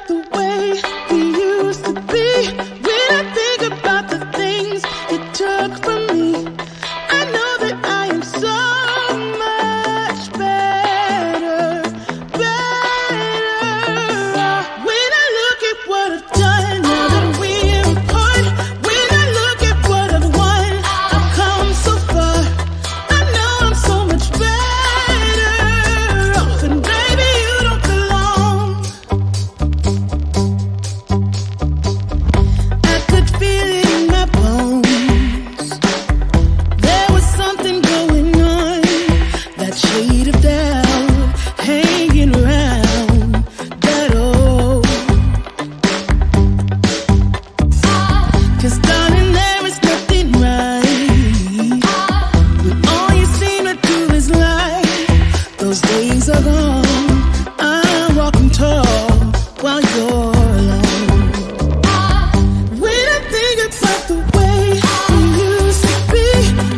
about the way we used to be. When I think about the things you took from me, I know that I am so much better, better. When I look at what I've done, now that we're apart, when I look at what I've won, I've come so far. I know I'm so much better off, and baby, you don't belong. I could feel it in my bones. There was something going on, that shade of doubt hanging around that old. 'Cause darling, there is nothing right when all you seem to do is lie. Those days are gone. I'm walking tall while you're alone. When I think about the way we used to be,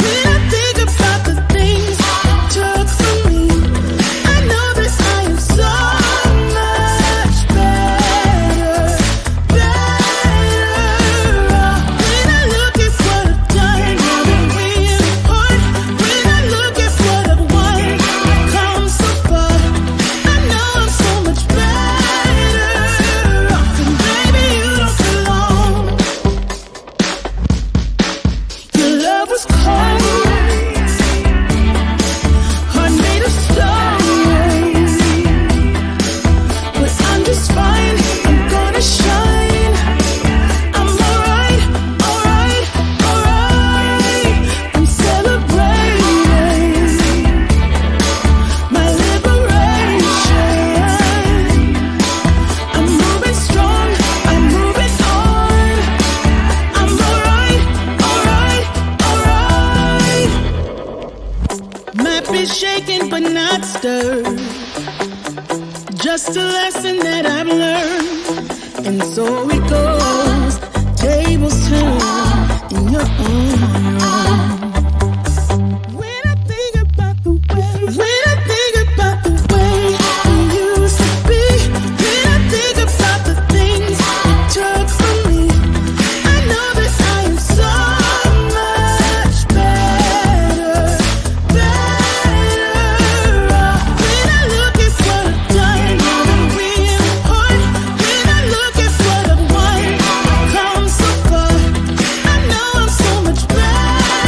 when I think about the things you took from me, I know that I am so much better, better. When I look at what I've done, now that we're apart, when I look at what I've won, I've come so far. I know I'm so much better off, and baby, you don't belong. Your love was cold, heart made of stone, but I'm just fine. I'm gonna shine. I'm alright, alright, alright. I'm celebrating my liberation. I'm moving strong, I'm moving on. I'm alright, alright, alright. Might be shaken but not stirred. Just a lesson that I've learned. And so it goes. Tables turn in your own. When I think about the way, when I think about the way we used to be, when I think about the things you took from me, I know that I am so much better, better. When I look at what I've done, now that we're apart, when I look at what I've won, I've come so far. I know I'm so much better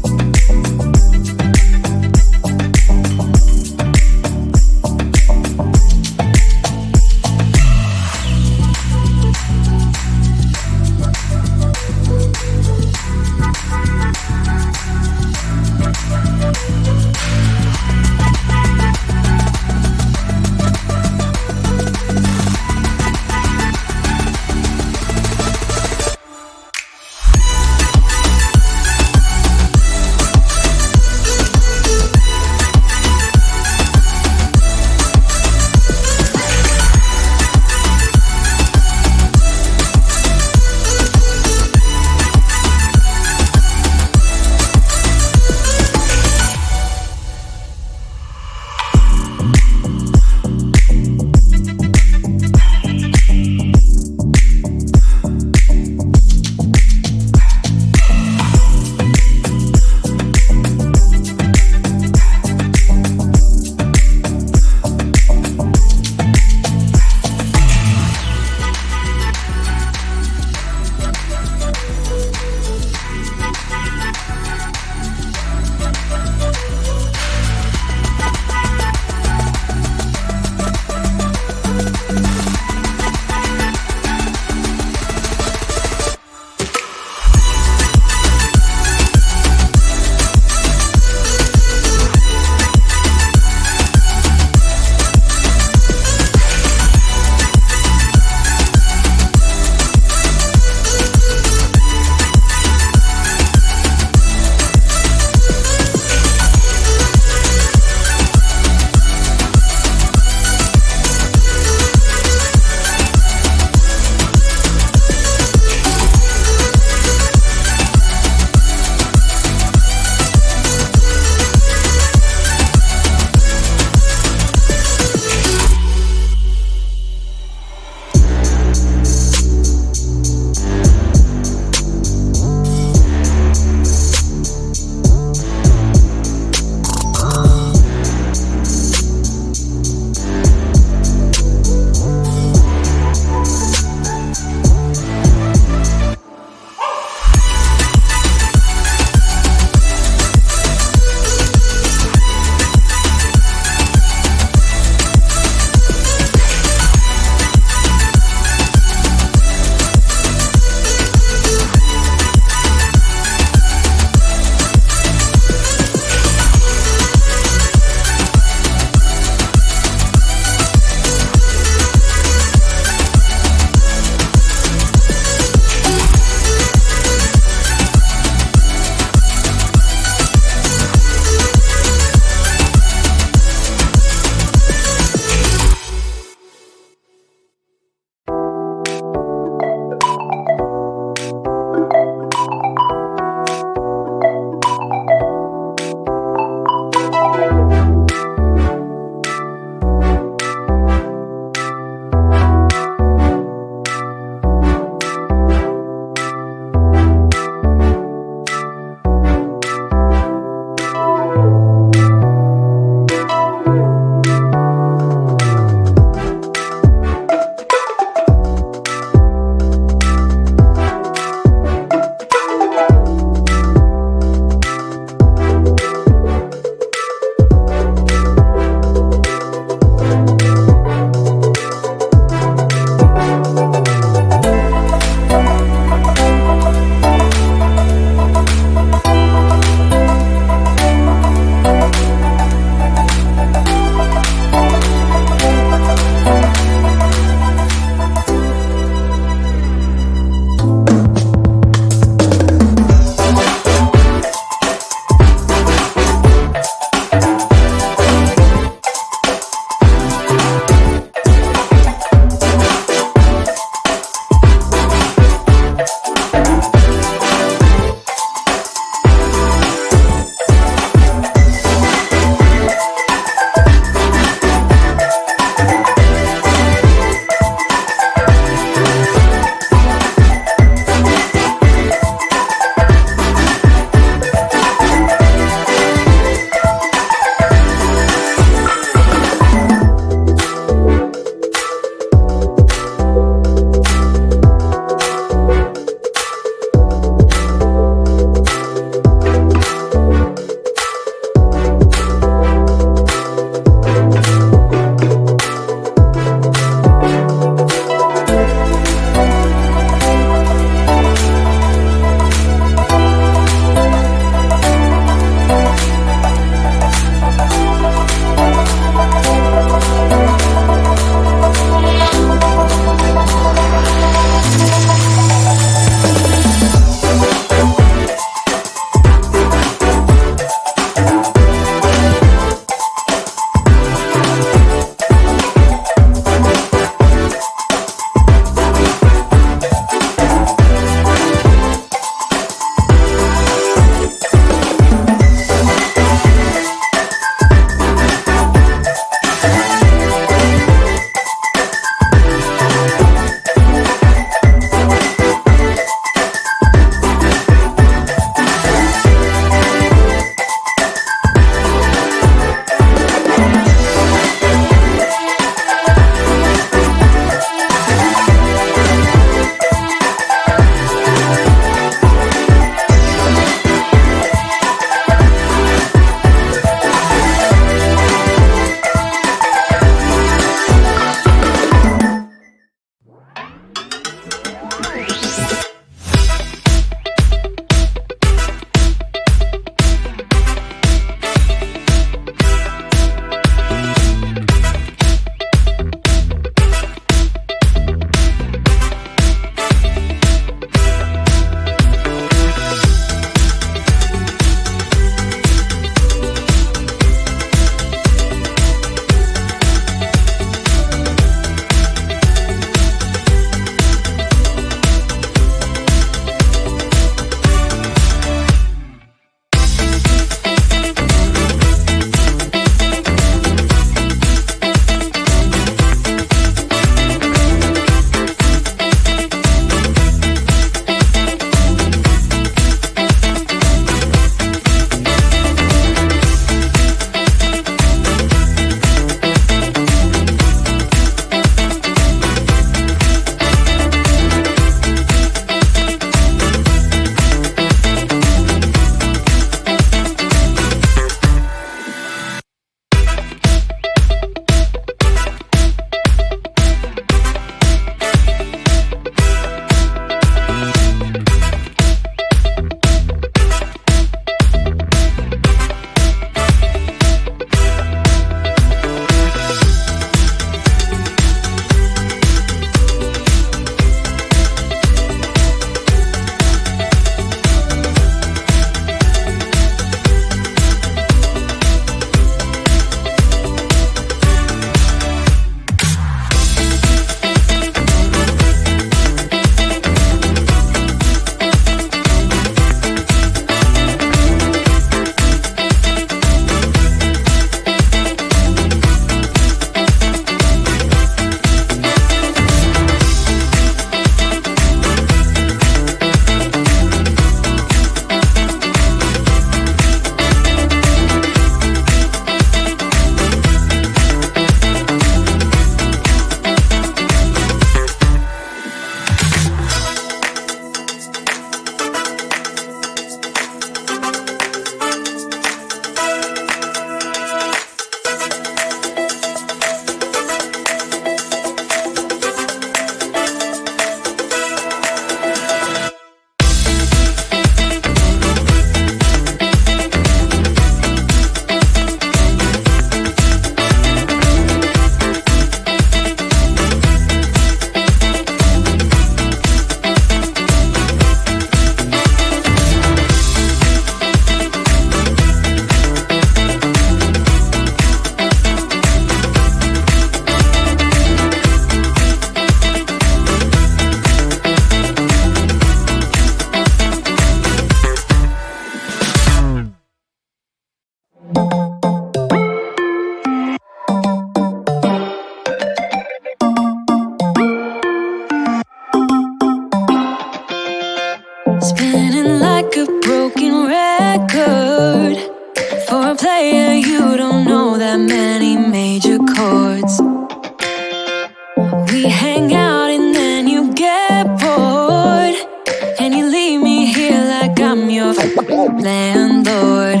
your landlord.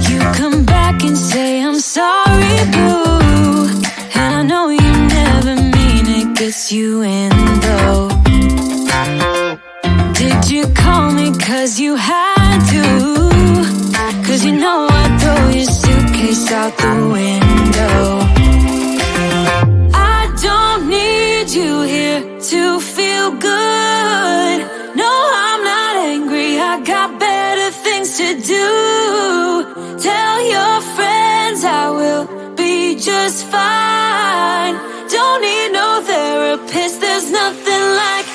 You come back and say I'm sorry, boo, and I know you never mean it, gets you in though. Did you call me cause you had to? Cause you know I'd throw your suitcase out the window. I don't need you here to feel good. No, I'm not angry, I got better things to do. Tell your friends I will be just fine. Don't need no therapist, there's nothing like